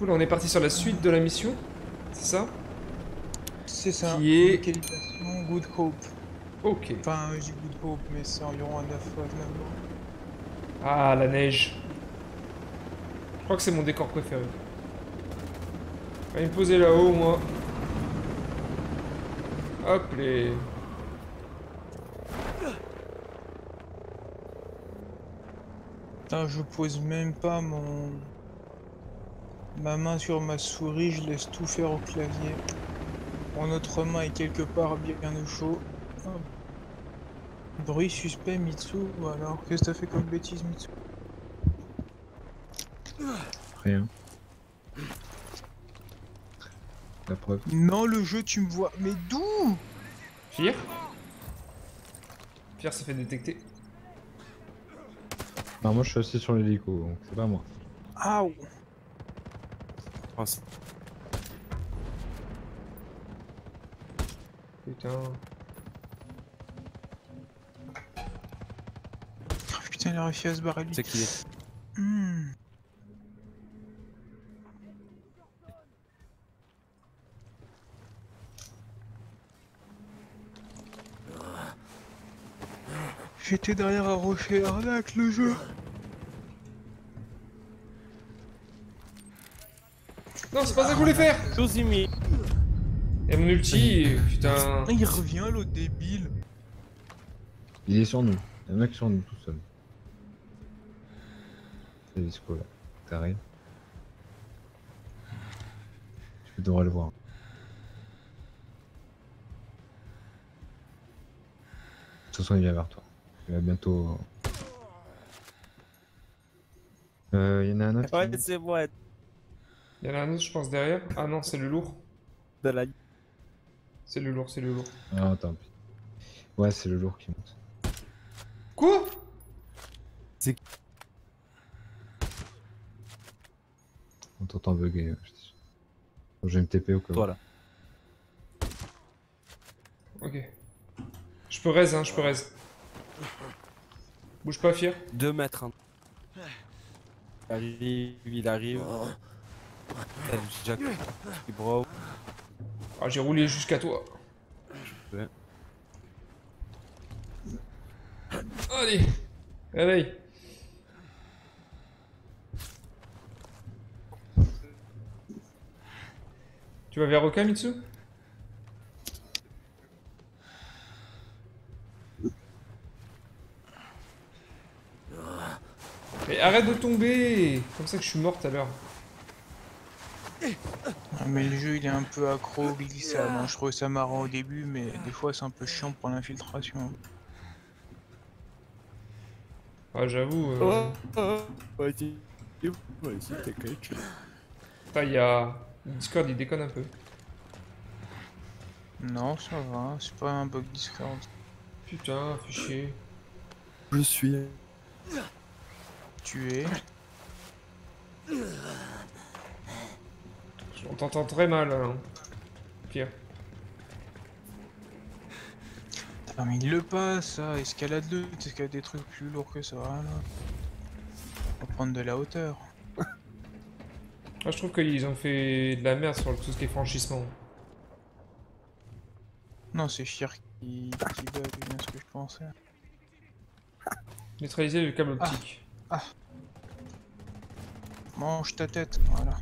là on est parti sur la suite de la mission. C'est ça? C'est ça. Qui est... Localisation Good Hope. Ok. Enfin, je dis Good Hope, mais c'est environ à 9 bords. Ah, la neige. Je crois que c'est mon décor préféré. Je vais me poser là-haut, moi. Hop, les... Putain, je pose même pas ma main sur ma souris, je laisse tout faire au clavier. Mon autre main est quelque part bien au chaud. Hop. Bruit suspect, Mitsu. Alors, qu'est-ce que t'as fait comme bêtise, Mitsu? Rien. La preuve. Non, le jeu, tu me vois. Mais d'où? Fire. Fire s'est fait détecter. Non, moi je suis assis sur l'hélico, donc c'est pas moi. Aouh. Oh, Putain. Oh, putain, il a réussi à se barrer lui. c'est qui est. Hmm. J'étais derrière un rocher, arnaque le jeu. Non, c'est pas ça que je voulais faire. Tozimi. Et mon ulti, putain. Il revient l'autre débile. Il est sur nous. Il y a un mec sur nous tout seul. C'est disco là. T'arrives. Tu devrais le voir. De toute façon, il vient vers toi. Il va bientôt. Il y en a un autre. Ouais, c'est moi. Il y en a un autre, je pense, derrière. Ah non, c'est le lourd. De la... C'est le lourd, c'est le lourd. Ah, tant pis. Ouais, c'est le lourd qui monte. Quoi? On t'entend bugger. Je dis. Faut que je me TP au cas où. Toi là. Ok. Je peux raise, hein, je peux raise. Bouge pas, Fire. 2 mètres. Hein. Il arrive. Jack. Bro. Ah, j'ai roulé jusqu'à toi. Ouais. Allez. Réveille. Tu vas vers Oka, Mitsu? Mais arrête de tomber! Comme ça que je suis mort tout à l'heure. Ah, mais le jeu il est un peu accro, glissade. Hein. Je trouvais ça marrant au début, mais des fois c'est un peu chiant pour l'infiltration. Ah, j'avoue. Ouais, t'inquiète. Putain, il y a... Discord, il déconne un peu. Non, ça va, c'est pas un bug Discord. Putain, fais chier. Je suis. Tu es. On t'entend très mal, hein. Pire. Ah, mais il le passe, ça, escalade-le, est-ce qu'il y a des trucs plus lourds que ça, là. On va prendre de la hauteur. Moi, je trouve qu'ils ont fait de la merde sur tout ce qui est franchissement. Non, c'est Shir qui bug, c'est bien ce que je pensais. Neutraliser le câble optique. Mange ta tête, voilà.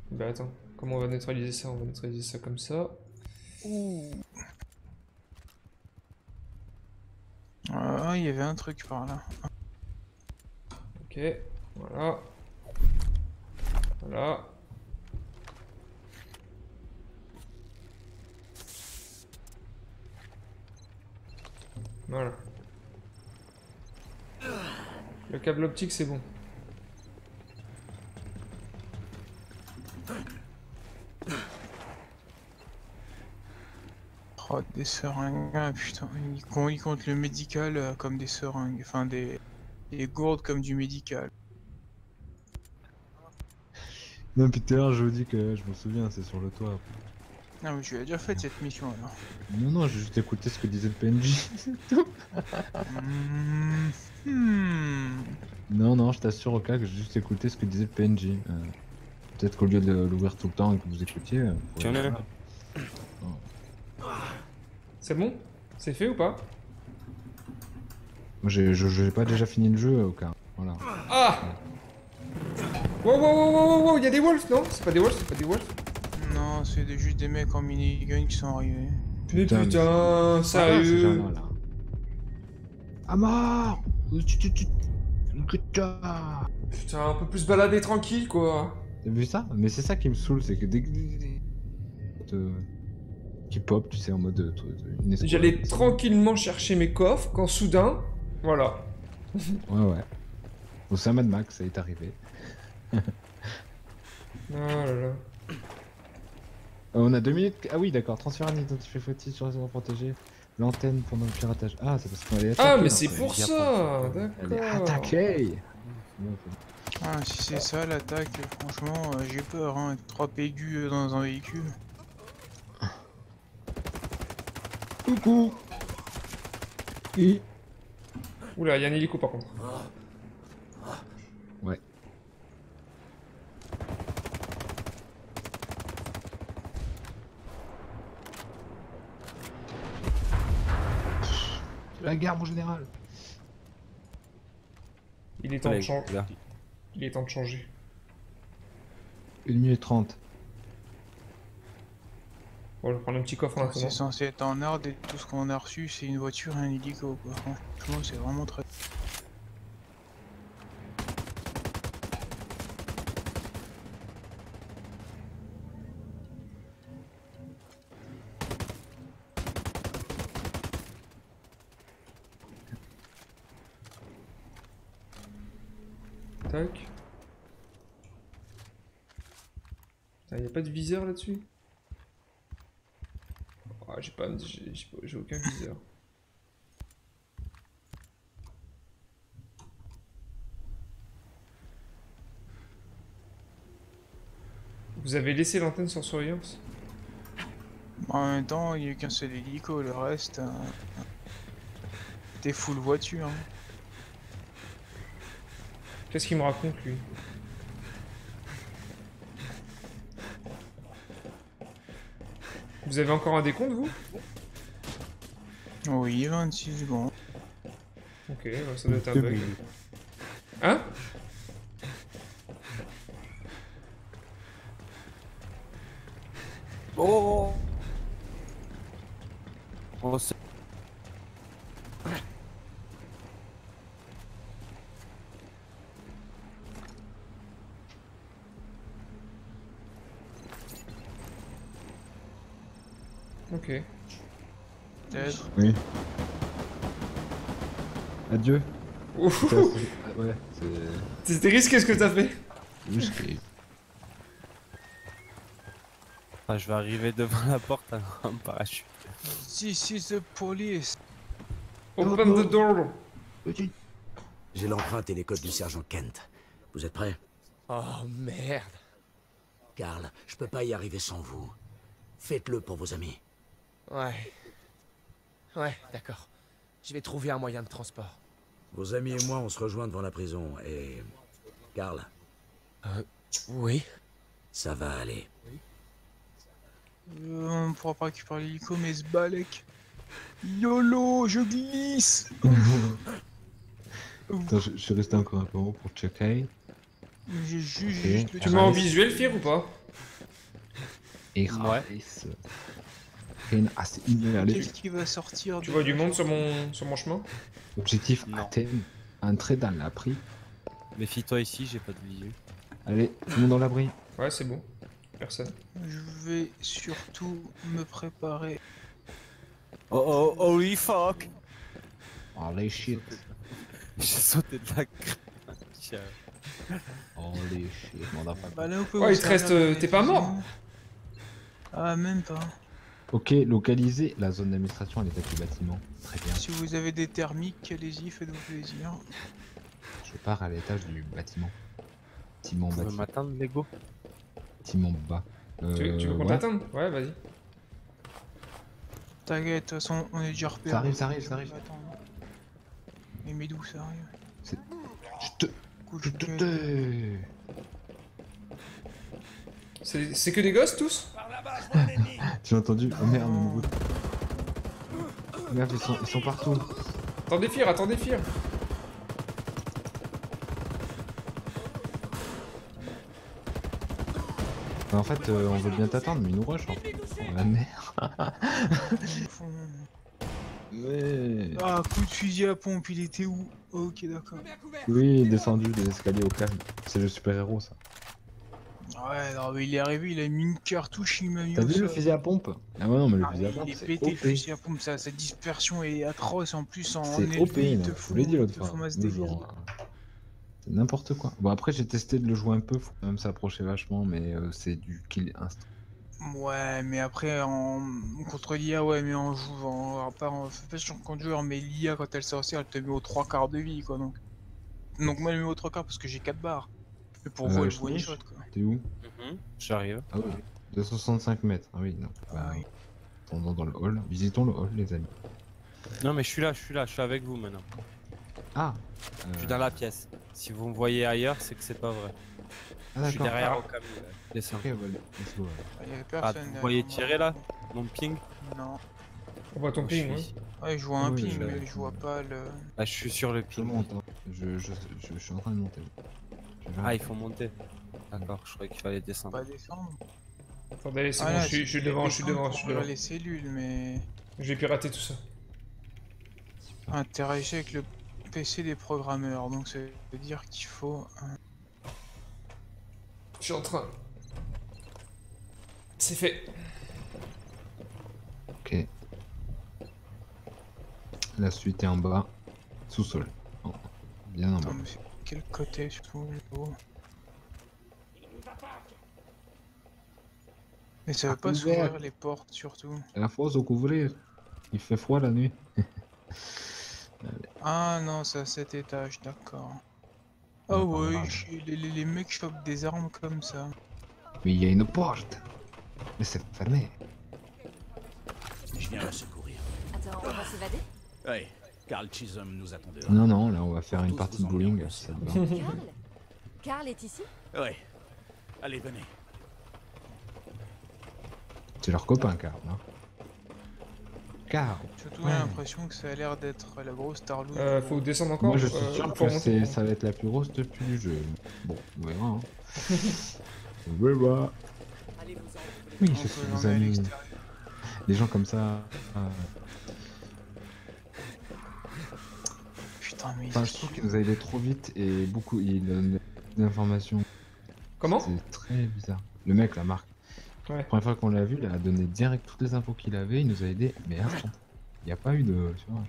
Bah attends, comment on va neutraliser ça? On va neutraliser ça comme ça. Ouh. Ah, il y avait un truc par là. Ok, voilà. Voilà. Voilà. Le câble optique, c'est bon. Oh, des seringues, ah, putain, il compte le médical comme des seringues, enfin des gourdes comme du médical. Non, puis tout à l'heure, je vous dis que je me souviens, c'est sur le toit. Ah mais tu l'as déjà fait cette mission alors. Non, non, j'ai juste écouté ce que disait le PNJ, c'est tout. Hmm. Non, non, je t'assure au cas que j'ai juste écouté ce que disait le PNJ. Peut-être qu'au lieu de l'ouvrir tout le temps et que vous écoutiez... vous pourriez- Tiens-le. Voilà. C'est bon? C'est fait ou pas? Moi j'ai pas déjà fini le jeu au cas. Voilà. Ah! Wow, wow, wow, wow, wow, y'a des wolves, non? C'est pas des wolves, c'est pas des wolves? Non, c'est juste des mecs en minigun qui sont arrivés. Mais Putain, putain, Voilà, ces sérieux? gens-là, là. À mort! T'as Putain, on peut plus se balader tranquille, quoi. vu ça? Mais c'est ça qui me saoule, c'est que dès que... qui pop, tu sais, en mode... une escouade. J'allais tranquillement chercher mes coffres quand soudain, voilà. Ouais, ouais. Au sein Mad Max, ça est arrivé. Oh là là. On a 2 minutes... Ah oui, d'accord. Transfert un identifié fautif sur réseau protégé. L'antenne pendant le piratage. Ah, c'est parce qu'on allait attaquer. Ah, mais non, c'est ça pour veut dire ça! Elle est D'accord. attaquée. Ah, si c'est ça l'attaque, franchement, j'ai peur, hein, avec 3 pégus dans un véhicule. Coucou. Et... Oula, y'a un hélico par contre. Ouais. La guerre, mon général. Il est temps de Collègue, changer. là. Il est temps de changer. 1 minute 30. Bon, je vais prendre un petit coffre en attendant. C'est censé être en art et tout ce qu'on a reçu, c'est une voiture et un hélico, quoi. Franchement, c'est vraiment très... Tac. Putain, y'a pas de viseur là-dessus? Ah, j'ai aucun viseur. Vous avez laissé l'antenne sans surveillance? En même temps, il n'y a qu'un seul hélico, le reste... T'es full voiture, hein. Qu'est-ce qu'il me raconte lui? Vous avez encore un décompte vous? Oui, 26 secondes. Ok, ouais, ça doit être un bug. Hein? Oh, oh c'est... Ok. Peut-être. Oui. Adieu. Ouf, Ouais, c'est... c'était risqué ce que t'as fait. Risqué. Ah, je vais arriver devant la porte en parachute. This is the police. Open the door. J'ai l'empreinte et les codes du sergent Kent. Vous êtes prêts? Oh merde. Karl, je peux pas y arriver sans vous. Faites-le pour vos amis. Ouais. Ouais, d'accord. Je vais trouver un moyen de transport. Vos amis et moi, on se rejoint devant la prison et... Karl, Oui. ça va aller. On pourra pas récupérer l'hélico, mais ce balèque. YOLO, je glisse. Attends, je suis resté encore un peu haut pour checker. J'ai juste, Ok. juste le Tu mets en visuel, Fir, ou pas? Et Ouais. Qu'est-ce qui va sortir Tu de vois du la monde voiture sur mon chemin? Objectif Non. atteint. Entrer dans l'abri. Méfie-toi ici, j'ai pas de visu. Allez, tout le monde dans l'abri. Ouais, c'est bon. Personne. Je vais surtout me préparer. Oh, oh, holy fuck! Holy shit. J'ai sauté de la crainte. Tiens. Holy shit, motherfucker. Bah là, on peut Ouais, vous il te reste, servir de t'es pas mort? vision. Ah, même pas. Ok, localiser la zone d'administration à l'étage du bâtiment. Très bien. Si vous avez des thermiques, allez-y, faites-vous plaisir. Je pars à l'étage du bâtiment. Bâtiment Vous pouvez bâti. m'attendre, Lego? Bâtiment bas. Tu veux qu'on ouais. t'attende? Ouais, vas-y. T'inquiète, de toute façon, on est déjà repéré. Ça arrive, ça arrive, ça arrive. Attends. Mais d'où ça arrive? Je te... Couche Je te... de- C'est que des gosses tous? J'ai entendu. Oh merde, mon bout. Merde, ils sont partout. Attendez, Fir. En fait, on veut bien t'attendre, mais ils nous rush en fait. Oh, la merde. Mais... Ah, coup de fusil à pompe, il était où? Ok, d'accord. Oui, descendu des escaliers au calme. C'est le super-héros ça. Ouais, non, mais il est arrivé, il a mis une cartouche, il m'a mis T'as au vu le sol. fusil à pompe? Ah ouais, non, mais le Ah, fusil à il pompe est c'est pété le OP. fusil à pompe, sa dispersion est atroce en plus en C'est élevé, OP, il non, te je fout, vous l'ai dit il l'autre te fois. fout masse Le dégâts. genre, c'est n'importe quoi. Bon, après, j'ai testé de le jouer un peu, faut quand même s'approcher vachement, mais c'est du kill instant. Ouais, mais après, contre l'IA, ouais, mais en jouant, à part en sur contre joueur, mais l'IA, quand elle sortir, elle te met aux 3 quarts de vie, quoi, donc. Donc moi, elle me met aux 3 quarts parce que j'ai 4 barres. Mais pour vous, elle one Schnish, shot, quoi. t'es où? J'arrive. Ah oui, 265 mètres. Ah oui, non. Ah oui. Attendons dans le hall. Visitons le hall, les amis. Non mais je suis là, je suis avec vous maintenant. Ah Je suis dans la pièce. Si vous me voyez ailleurs, c'est que c'est pas vrai. Ah Je suis d'accord. derrière au camion. Descends. Ok, ouais, let's go. Il y avait Ah, personne. vous voyez derrière tirer moi. là Mon ping. Non. On voit ton Où ping, je ouais. suis. Ouais, je vois un Ouais, ping, je- mais je vois pas le. Ah, je suis sur le Je ping. monte. Hein. Je suis en train de monter. Je vais- Ah, il faut monter. D'accord, je croyais qu'il fallait descendre. Pas descendre. Attendez, c'est Ah bon, là, je suis devant, je suis devant. les cellules, mais. Je vais pirater tout ça. Interagir avec le PC des programmeurs, donc ça veut dire qu'il faut. Je suis en train. C'est fait. Ok. La suite est en bas. Sous-sol. Oh, bien en bas. Attends, mais c'est quel côté surtout le haut. Mais ça veut Ah, pas ouvert. s'ouvrir les portes surtout. La fosse au couvrir. Il fait froid la nuit. Ah non, c'est à cet étage, d'accord. Ah, Ah ouais, grave. les mecs chopent des armes comme ça. Mais il y a une porte. Mais c'est fermé. Je viens la secourir. Attends, on va s'évader? Ouais, Carl Chisholm nous attend dehors. Non, non, là on va faire une Tous partie de vous emmener en bowling. bus. Ça te va. Carl? Carl est ici? Ouais. Allez, venez. C'est leur copain, Carl. Hein. Carl. Surtout Ouais. j'ai l'impression que ça a l'air d'être la grosse tarlouse. Faut descendre encore. Moi je suis sûr faut que remonter. ça va être la plus grosse depuis le jeu. Bon, on verra. Hein. On verra. Oui, On je peut suis l'emmener à amis. l'extérieur. Les gens comme ça. Putain, mais Enfin, je trouve qu'ils nous a aidé trop vite et beaucoup. Il donne des informations. Comment? C'est très bizarre. Le mec, la marque. Ouais. La première fois qu'on l'a vu, il a donné direct toutes les infos qu'il avait. Il nous a aidé, mais instant. Il n'y a pas eu de. Tu vois.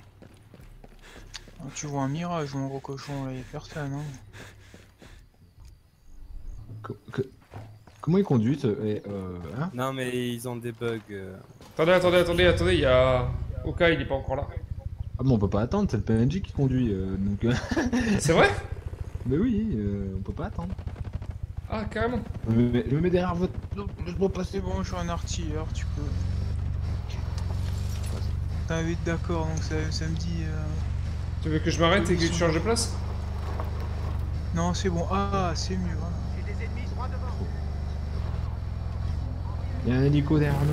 Tu vois un mirage, mon gros cochon, là, y'a personne, hein. Comment ils conduisent hein. Non mais ils ont des bugs. Attendez, il y a... Oka, il est pas encore là. Ah bon, on peut pas attendre, c'est le PNJ qui conduit. Donc, C'est vrai? mais oui, on peut pas attendre. Ah, carrément. Je me mets derrière votre. Laisse-moi passer. C'est bon, je suis un artilleur, tu peux. T'as envie d'accord, donc ça me dit. Tu veux que je m'arrête et que tu changes de place? Non, c'est bon. Ah, c'est mieux. Voilà. Il y a un hélico derrière nous.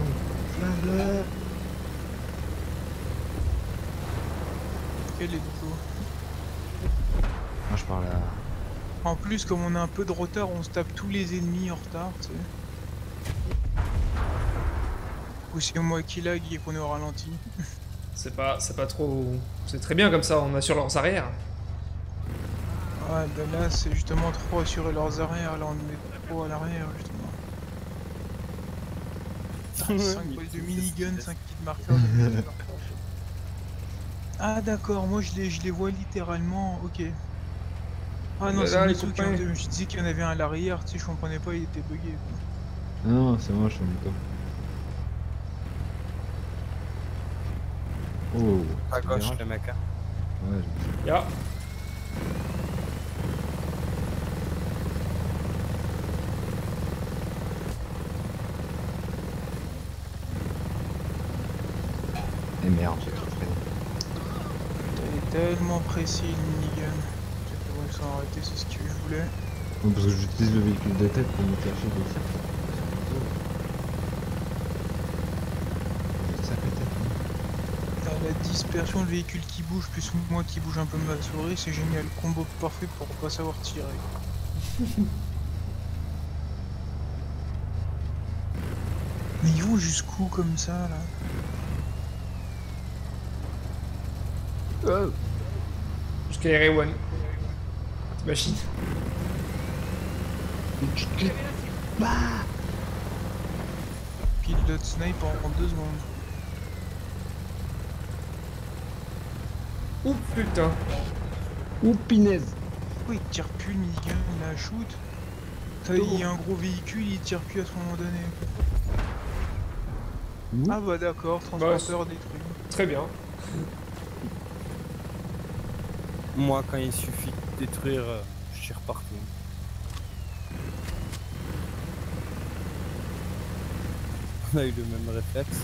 Flingue-le. Quel hélico. Moi je parle à. En plus, comme on a un peu de retard, on se tape tous les ennemis en retard, tu sais. Ou c'est moi qui lag et qu'on est au ralenti. C'est pas trop... C'est très bien comme ça, on assure leurs arrières. Ouais, ben là, c'est justement trop assurer leurs arrières. Là, on met trop à l'arrière, justement. 5 balles de minigun, 5 kits marqueurs. Ah, d'accord, moi je les vois littéralement. Ok. Ah non, Là, c'est les Mitsu qui copains. je disais qu'il y en avait un à l'arrière, tu sais, je comprenais pas, il était bugué. Quoi. Non, c'est moi, je suis un mytho. Oh. À c'est gauche virage. les mecs. Hein. Ouais, Ya. Et merde, j'ai trop freiné. Il est tellement précis le minigun. J'ai pas voulu s'en arrêter, c'est ce que je voulais. Non, parce que j'utilise le véhicule de tête pour me cacher des tirs. La dispersion, le véhicule qui bouge, plus moi qui bouge un peu ma souris, c'est génial. Combo parfait pour pas savoir tirer. Mais ils vont jusqu'où comme ça là? Jusqu'à R1. Machine. Pilote snipe en 2 secondes. Ouh putain. Ouh, pinaise. Pourquoi il tire plus le minigun, il a shoot? Enfin, il y a un gros véhicule, il tire plus à ce moment donné. Ouh. Ah bah d'accord, transporteur détruit. Très bien. Moi, quand il suffit de détruire, je tire partout. On a eu le même réflexe.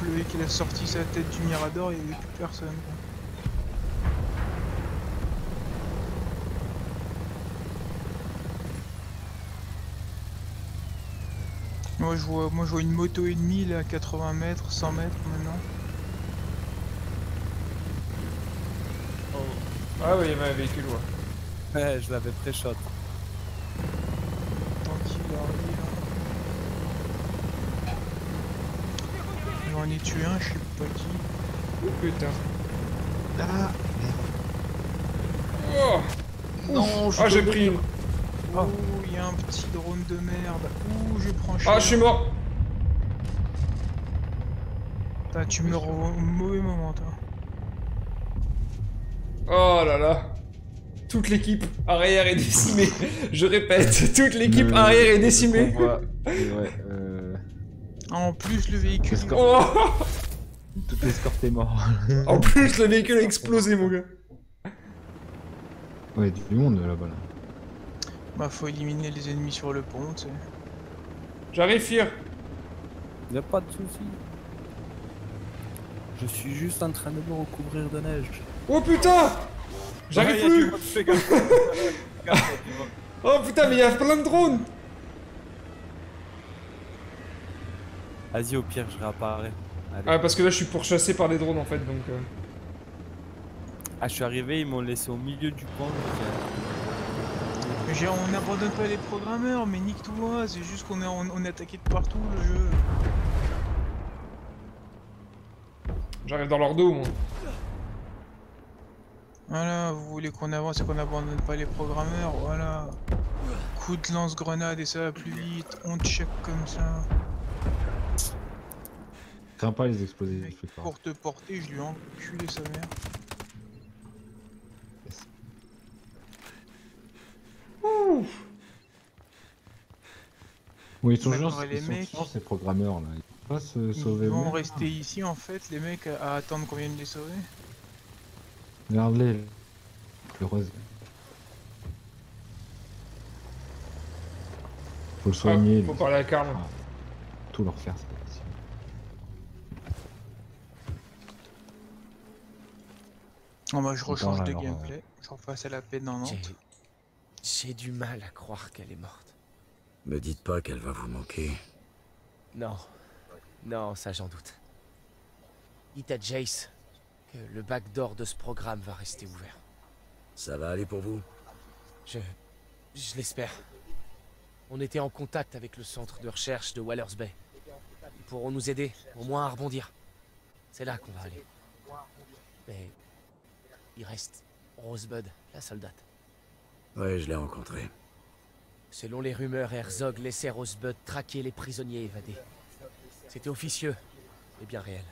Le mec il a sorti sa tête du Mirador, il y avait plus personne. Moi je vois une moto ennemie là à 80 mètres, 100 mètres maintenant. Ah oui, il y avait un véhicule, ouais. Ouais, je l'avais pré-shot. Tranquille, arrive. J'en ai tué un, je sais pas qui. Oh putain. Ah, Oh, non, ah, j'ai pris une. Oh, il y a un petit drone de merde. Ouh, je prends cher. Ah, je suis mort. Ah, tu meurs au mauvais moment, toi. Oh là là. Toute l'équipe arrière est décimée. Je répète, toute l'équipe arrière est décimée. Ouais, En plus, le véhicule. Oh. tout escorte est mort. En plus, le véhicule a explosé, mon gars. Ouais, du monde là-bas. Là. Bah, faut éliminer les ennemis sur le pont, tu sais. J'arrive, Fir. Y'a pas de souci. Je suis juste en train de me recouvrir de neige. Oh putain. J'arrive plus. Oh putain, mais il y a plein de drones. Vas-y, au pire, je réapparais. Allez. Ah, parce que là, je suis pourchassé par des drones en fait, donc. Ah, je suis arrivé, ils m'ont laissé au milieu du pont. Mais on n'abandonne pas les programmeurs, mais nique-toi, c'est juste qu'on est attaqué de partout, le jeu. J'arrive dans leur dos, moi. Voilà, vous voulez qu'on avance et qu'on n'abandonne pas les programmeurs, voilà. Coup de lance-grenade et ça va plus vite, on check comme ça. Crains pas les explosifs. Mec, pour te porter, je lui ai enculé sa mère. Ouh. Oui, ils sont D'accord, chiants, et les mecs, ces programmeurs là. Ils peuvent pas se sauver. Ils vont eux-mêmes. rester ici en fait, les mecs, à attendre qu'on vienne les sauver. Regarde-les. Le rose. Faut le soigner. Faut parler à Karl. Ah, tout leur faire, c'est pas possible. Oh bah je rechange de alors, gameplay, je repasse à la paix dans Nantes. J'ai du mal à croire qu'elle est morte. Me dites pas qu'elle va vous manquer. Non. Non, ça j'en doute. Dites à Jace que le backdoor de ce programme va rester ouvert. Ça va aller pour vous? Je l'espère. On était en contact avec le centre de recherche de Wallers Bay. Ils pourront nous aider, au moins à rebondir. C'est là qu'on va aller. Mais il reste Rosebud, la soldate. Ouais, je l'ai rencontrée. Selon les rumeurs, Herzog laissait Rosebud traquer les prisonniers évadés. C'était officieux, mais bien réel.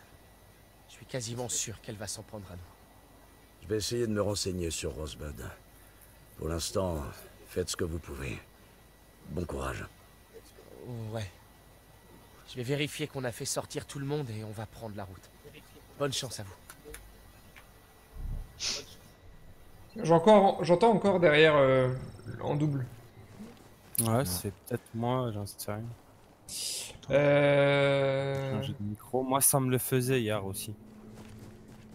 Je suis quasiment sûr qu'elle va s'en prendre à nous. Je vais essayer de me renseigner sur Rosebud. Pour l'instant, faites ce que vous pouvez. Bon courage. Ouais. Je vais vérifier qu'on a fait sortir tout le monde et on va prendre la route. Bonne chance à vous. J'entends encore derrière en double. Ouais, c'est peut-être moi, j'en sais rien. Changer de micro. Moi, ça me le faisait hier aussi.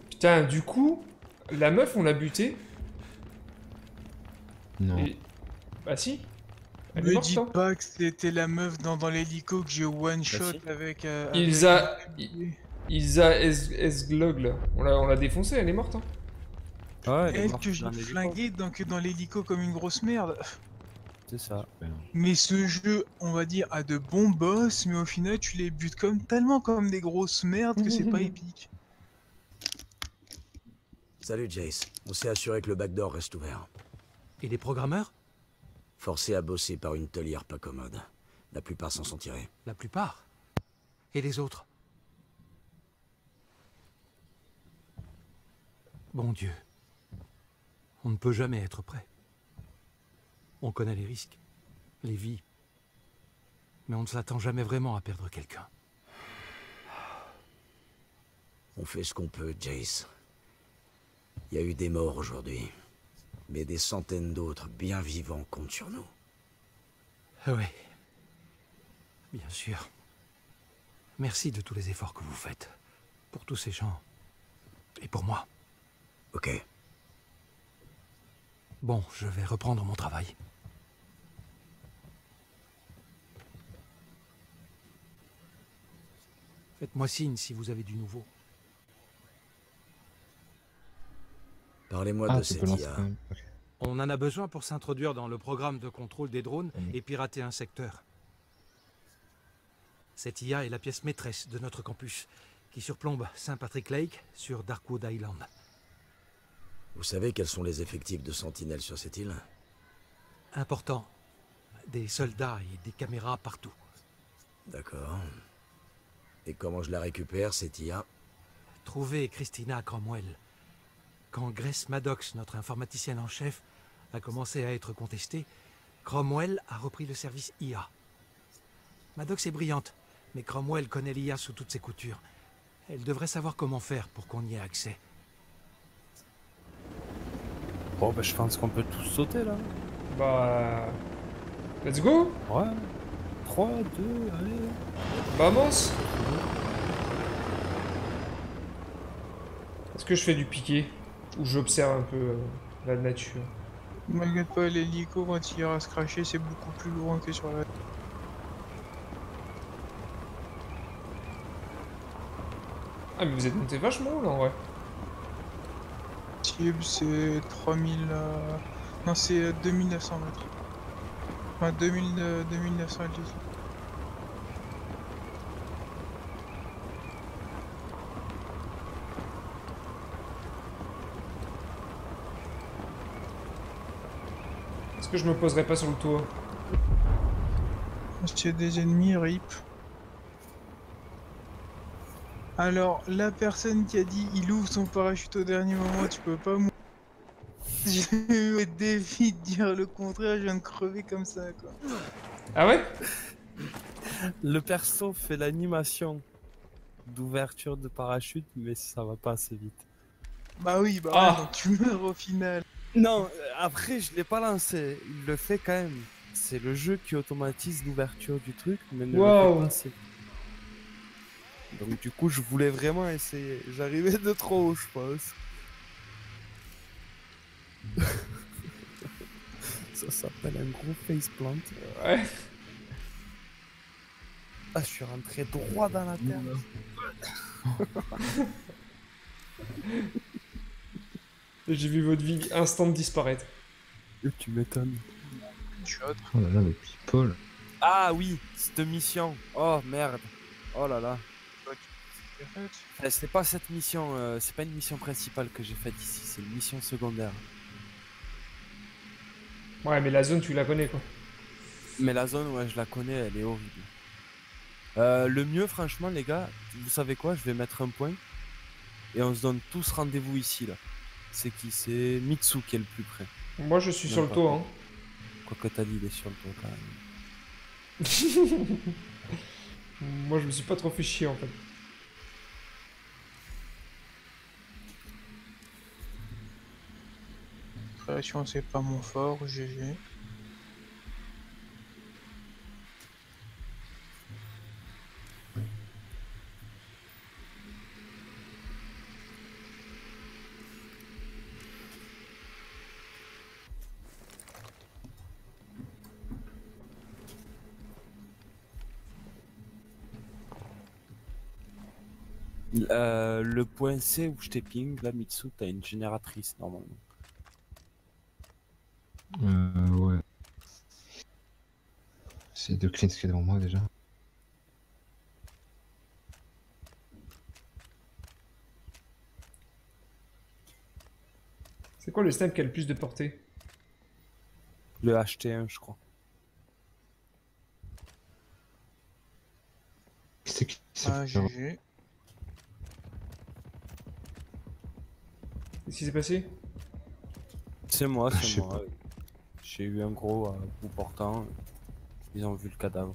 Putain, du coup, la meuf, on l'a butée. Non. Et... Bah si. Elle est Me morte, dites hein. pas que c'était la meuf dans l'hélico que j'ai one shot si. avec. Ilsa... avec- Ilsa Esglog, là. On l'a défoncée, elle est morte, hein. Ouais, elle est Elle morte que je dans l'ai les flinguée dans l'hélico comme une grosse merde. C'est ça. Super. Mais ce jeu, on va dire, a de bons boss, mais au final, tu les butes tellement comme des grosses merdes que c'est pas épique. Salut Jace. On s'est assuré que le backdoor reste ouvert. Et les programmeurs? Forcé à bosser par une taulière pas commode. La plupart s'en sont tirés. La plupart. Et les autres? Bon Dieu. On ne peut jamais être prêt. On connaît les risques, les vies. Mais on ne s'attend jamais vraiment à perdre quelqu'un. On fait ce qu'on peut, Jace. Il y a eu des morts aujourd'hui. Mais des centaines d'autres bien vivants comptent sur nous. Oui. Bien sûr. Merci de tous les efforts que vous faites. Pour tous ces gens. Et pour moi. Ok. Bon, je vais reprendre mon travail. Faites-moi signe si vous avez du nouveau. Parlez-moi Ah, de tu peux cette lancer IA. quand même. Ok. On en a besoin pour s'introduire dans le programme de contrôle des drones et pirater un secteur. Cette IA est la pièce maîtresse de notre campus, qui surplombe St. Patrick Lake sur Darkwood Island. Vous savez quels sont les effectifs de sentinelles sur cette île? Important. Des soldats et des caméras partout. D'accord. Et comment je la récupère, cette IA? Trouver Christina Cromwell. Quand Grace Maddox, notre informaticienne en chef, a commencé à être contestée, Cromwell a repris le service IA. Maddox est brillante, mais Cromwell connaît l'IA sous toutes ses coutures. Elle devrait savoir comment faire pour qu'on y ait accès. Bon, bah, je pense qu'on peut tous sauter là. Bah... Let's go. Ouais. 3, 2, allez. Vamos. Est-ce que je fais du piqué? Ou j'observe un peu la nature? M'inquiète pas, l'hélico, quand il ira se cracher, c'est beaucoup plus loin que sur la. Ah mais vous êtes monté vachement haut là en vrai. Cible, c'est 3000. Non, c'est 2900 mètres. Enfin, 2900 altitude. Est-ce que je me poserai pas sur le toit? S'il y a des ennemis, RIP. Alors, la personne qui a dit il ouvre son parachute au dernier moment, tu peux pas mourir. Je me défie de dire le contraire, je viens de crever comme ça, quoi. Ah ouais? Le perso fait l'animation d'ouverture de parachute, mais ça va pas assez vite. Bah oui, bah Ah. ouais, donc tu meurs au final. Non, après je l'ai pas lancé. Il le fait quand même. C'est le jeu qui automatise l'ouverture du truc, mais ne le Wow. fait pas assez. Donc du coup, je voulais vraiment essayer. J'arrivais de trop haut, je pense. Ça s'appelle un gros faceplant. Ouais. Ah, je suis rentré droit dans la terre. J'ai vu votre vie instant disparaître. Tu m'étonnes. Shot. Oh là là, le people. Ah oui, cette mission. Oh merde. Oh là là. C'est pas cette mission, c'est pas une mission principale que j'ai faite ici, c'est une mission secondaire. Ouais mais la zone tu la connais quoi. Mais la zone, ouais, je la connais, elle est horrible. Le mieux, franchement, les gars, vous savez quoi? Je vais mettre un point et on se donne tous rendez-vous ici là. C'est qui? C'est Mitsu qui est le plus près. Moi je suis sur le toit hein. Quoi que t'as dit, il est sur le toit quand même. Moi je me suis pas trop fait chier en fait. Création, c'est pas mon fort, GG. Le point C où je t'ai ping, là, Mitsu, t'as une génératrice normalement. Ouais. C'est deux cleans qui est devant moi déjà. C'est quoi le snipe qui a le plus de portée? Le HT1, je crois. C'est qui Ah, GG. Qu'est-ce qui s'est passé? C'est moi, Je c'est sais moi. J'ai eu un gros bout portant. Ils ont vu le cadavre.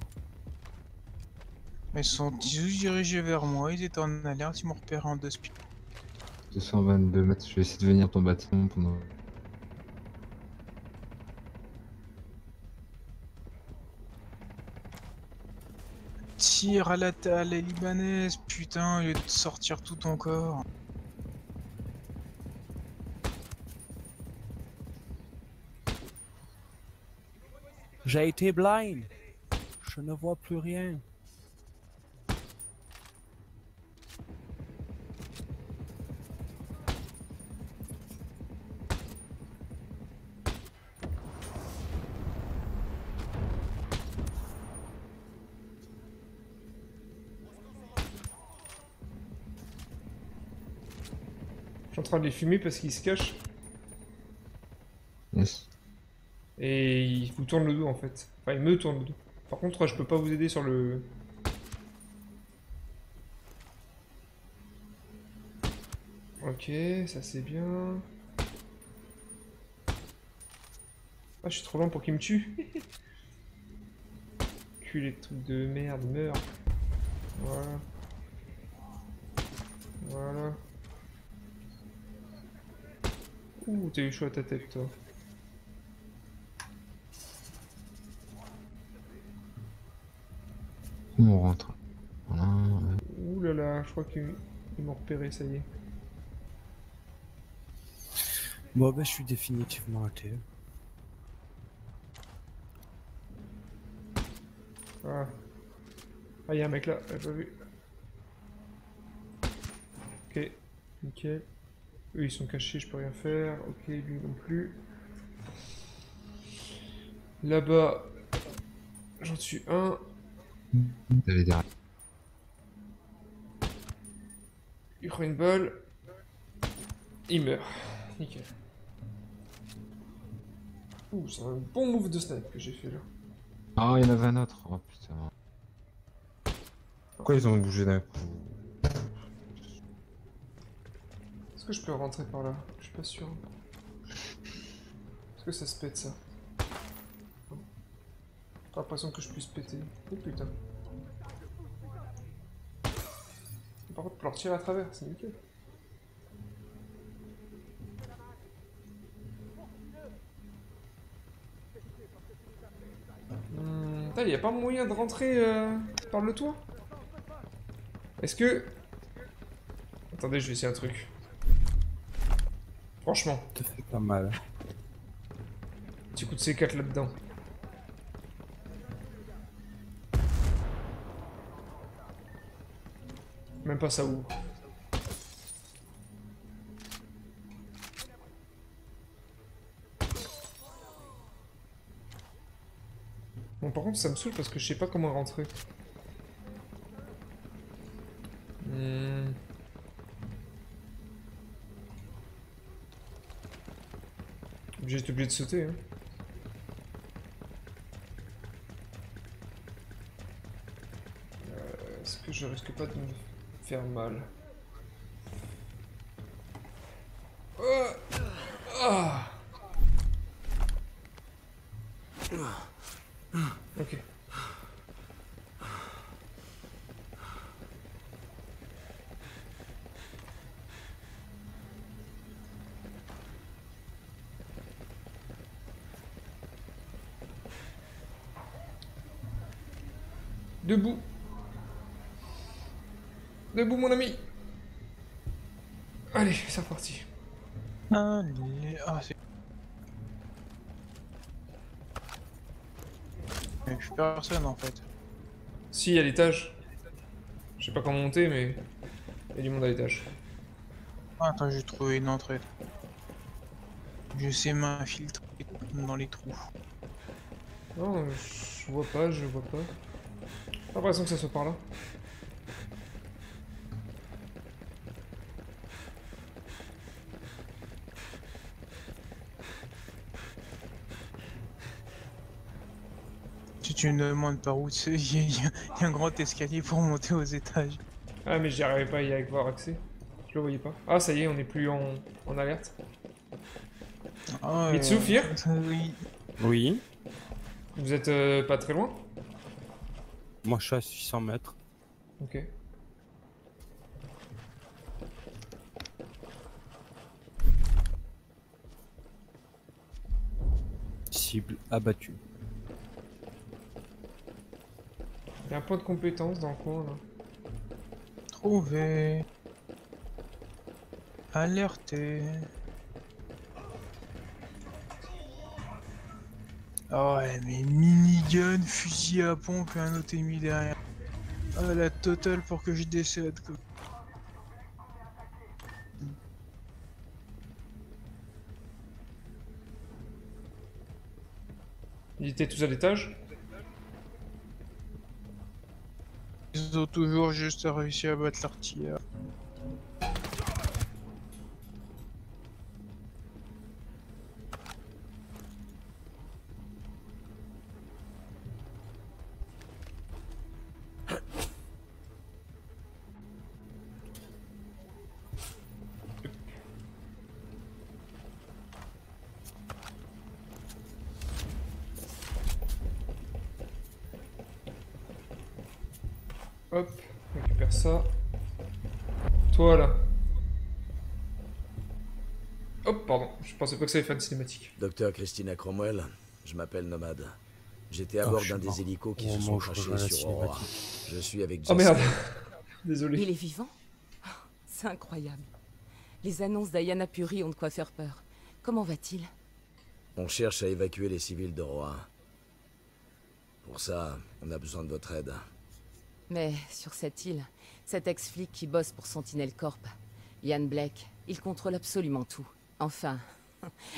Ils sont tous dirigés vers moi, ils étaient en alerte, ils m'ont repéré en 2 speed. 222 mètres, je vais essayer de venir ton bâtiment pendant... Tire à la libanaise, putain, au lieu de sortir tout ton corps. J'ai été blind. Je ne vois plus rien. Je suis en train de les fumer parce qu'ils se cachent. Yes. Et ils vous tournent le dos en fait. Enfin, ils me tournent le dos. Par contre, je peux pas vous aider sur le... Ok, ça c'est bien. Ah, je suis trop lent pour qu'ils me tuent. Culé de trucs de merde, meurs. Voilà. Voilà. Ouh, t'as eu chaud à ta tête, toi. On rentre. Voilà. Ouais. Ouh là là, je crois qu'ils m'ont repéré, ça y est. Bon, ben, je suis définitivement raté. Ah. Ah, y'a un mec là, j'ai pas vu. Ok, nickel. Eux ils sont cachés, je peux rien faire. Ok, lui non plus. Là-bas, j'en tue un. T'allais derrière. Il prend une balle. Il meurt. Nickel. Ouh, c'est un bon move de snipe que j'ai fait là. Ah, il y en avait un autre. Oh putain. Pourquoi ils ont bougé d'un coup? Est-ce que je peux rentrer par là? Je suis pas sûr. Est-ce que ça se pète ça? J'ai l'impression que je puisse péter. Oh putain. Par contre, pour leur tirer à travers, c'est nickel. Il n'y a pas moyen de rentrer par le toit? Est-ce que... Attendez, je vais essayer un truc. Franchement, Ça fait pas mal. petit coup de C4 là-dedans. Même pas ça ouvre. Bon, par contre, ça me saoule parce que je sais pas comment rentrer. J'étais obligé de sauter, hein. Est-ce que je risque pas de me faire mal? Ah. Ok. Debout. Debout, mon ami. Allez, c'est reparti. Allez, ah c'est... Je suis personne en fait. Si, à l'étage. Je sais pas comment monter, mais... Il y a du monde à l'étage. Ah, attends, j'ai trouvé une entrée. Je sais m'infiltrer dans les trous. Non, je vois pas, je vois pas. J'ai l'impression que ça soit par là. Si tu me demandes par où c'est, il y a un grand escalier pour monter aux étages. Ah, mais j'y arrivais pas à y avoir accès. Je le voyais pas. Ah, ça y est, on est plus en alerte. Ah, Mitsu, Fir oui. Oui. Vous êtes pas très loin? Moi, je suis à 600 mètres. Ok. Cible abattue. Il y a un point de compétence dans le coin là. Trouvé. Alerté. Ah ouais, mais minigun, fusil à pompe et un autre ennemi derrière. Ah, la totale pour que je décède, quoi. Ils étaient tous à l'étage? Ils ont toujours juste réussi à battre l'artilleur. Hop, on récupère ça. Toi là. Hop, pardon, je pensais pas que ça allait faire une cinématique. Docteur Christina Cromwell, je m'appelle Nomade. J'étais à Oh, bord je suis d'un des mort. hélicos qui Au se moment sont où je crashés rejoins la sur Aurora. cinématique. Je suis avec Jess. Oh merde. Il Désolé. est vivant? Oh, c'est incroyable. Les annonces d'Ayana Puri ont de quoi faire peur. Comment va-t-il? On cherche à évacuer les civils d'Aurora. Pour ça, on a besoin de votre aide. Mais sur cette île, cet ex-flic qui bosse pour Sentinel Corp, Ian Blake, il contrôle absolument tout. Enfin,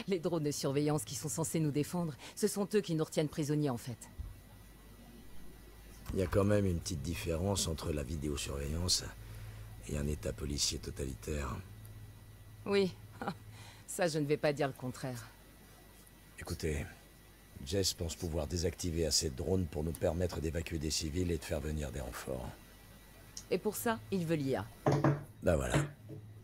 les drones de surveillance qui sont censés nous défendre, ce sont eux qui nous retiennent prisonniers en fait. Il y a quand même une petite différence entre la vidéosurveillance et un état policier totalitaire. Oui, ça je ne vais pas dire le contraire. Écoutez, Jess pense pouvoir désactiver assez de drones pour nous permettre d'évacuer des civils et de faire venir des renforts. Et pour ça, il veut l'IA. Ben voilà.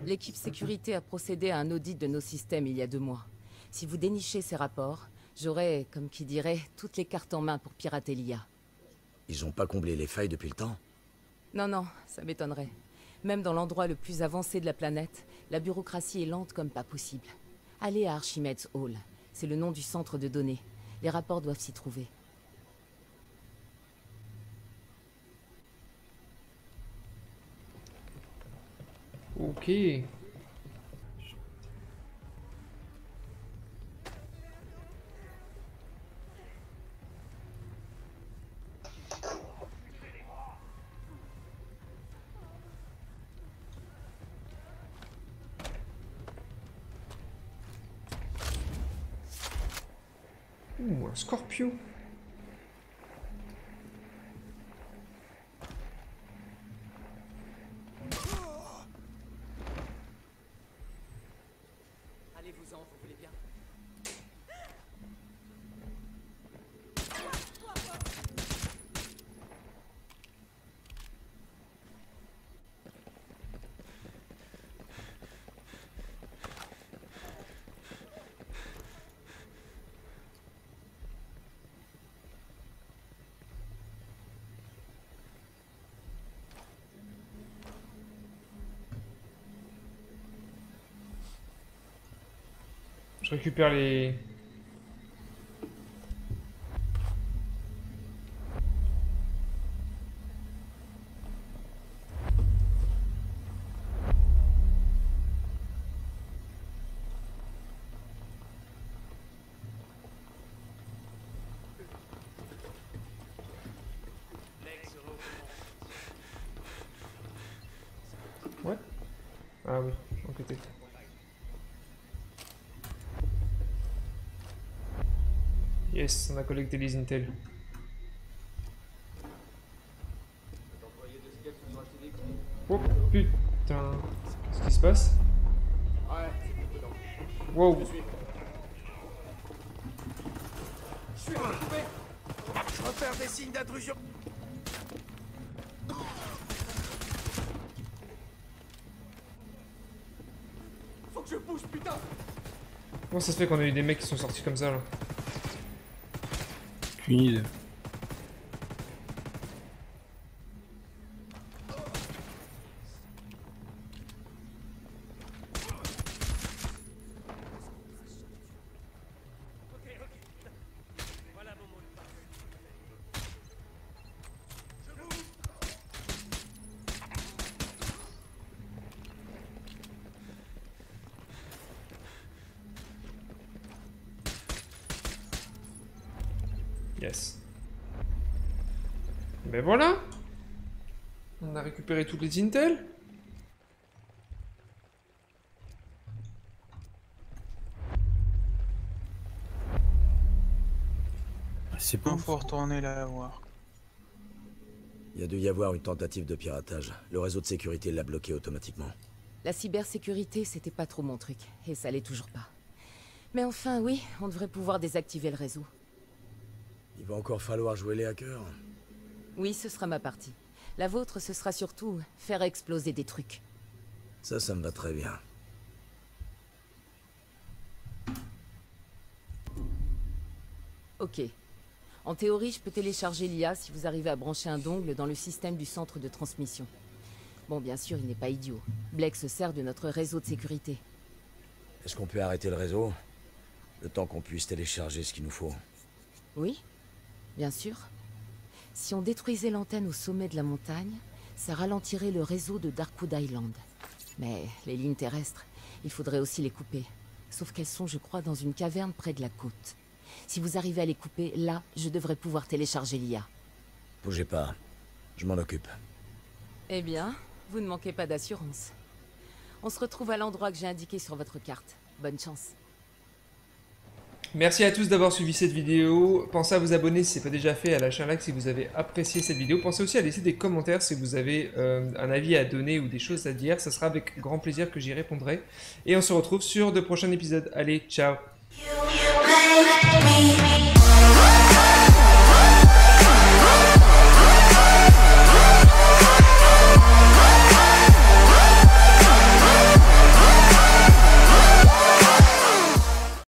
L'équipe sécurité a procédé à un audit de nos systèmes il y a 2 mois. Si vous dénichez ces rapports, j'aurai, comme qui dirait, toutes les cartes en main pour pirater l'IA. Ils ont pas comblé les failles depuis le temps? Non, non, ça m'étonnerait. Même dans l'endroit le plus avancé de la planète, la bureaucratie est lente comme pas possible. Allez à Archimedes Hall. C'est le nom du centre de données. Les rapports doivent s'y trouver. Ok. Ouh, un Scorpio. Allez-vous-en, vous voulez bien? Je récupère les... Ouais. Ah oui, enquêter. Yes, on a collecté les intel. Oh putain, qu'est-ce qui se passe? Wow. Je suis occupé. Je repère des signes d'intrusion. Faut que je bouge, putain. Comment ça se fait qu'on a eu des mecs qui sont sortis comme ça là? Aucune idée. Yes. Ben voilà. On a récupéré toutes les intel. C'est On bon. faut retourner la voir. Il y a dû y avoir une tentative de piratage. Le réseau de sécurité l'a bloqué automatiquement. La cybersécurité, c'était pas trop mon truc, et ça l'est toujours pas. Mais enfin, oui, on devrait pouvoir désactiver le réseau. Il va encore falloir jouer les hackers. Oui, ce sera ma partie. La vôtre, ce sera surtout faire exploser des trucs. Ça me va très bien. Ok. En théorie, je peux télécharger l'IA si vous arrivez à brancher un dongle dans le système du centre de transmission. Bon, bien sûr, il n'est pas idiot. Blake se sert de notre réseau de sécurité. Est-ce qu'on peut arrêter le réseau? Le temps qu'on puisse télécharger ce qu'il nous faut. Oui, bien sûr. Si on détruisait l'antenne au sommet de la montagne, ça ralentirait le réseau de Darkwood Island. Mais les lignes terrestres, il faudrait aussi les couper. Sauf qu'elles sont, je crois, dans une caverne près de la côte. Si vous arrivez à les couper, là, je devrais pouvoir télécharger l'IA. Bougez pas. Je m'en occupe. Eh bien, vous ne manquez pas d'assurance. On se retrouve à l'endroit que j'ai indiqué sur votre carte. Bonne chance. Merci à tous d'avoir suivi cette vidéo. Pensez à vous abonner si ce n'est pas déjà fait, à lâcher un like si vous avez apprécié cette vidéo. Pensez aussi à laisser des commentaires si vous avez un avis à donner ou des choses à dire. Ça sera avec grand plaisir que j'y répondrai. Et on se retrouve sur de prochains épisodes. Allez, ciao! You make me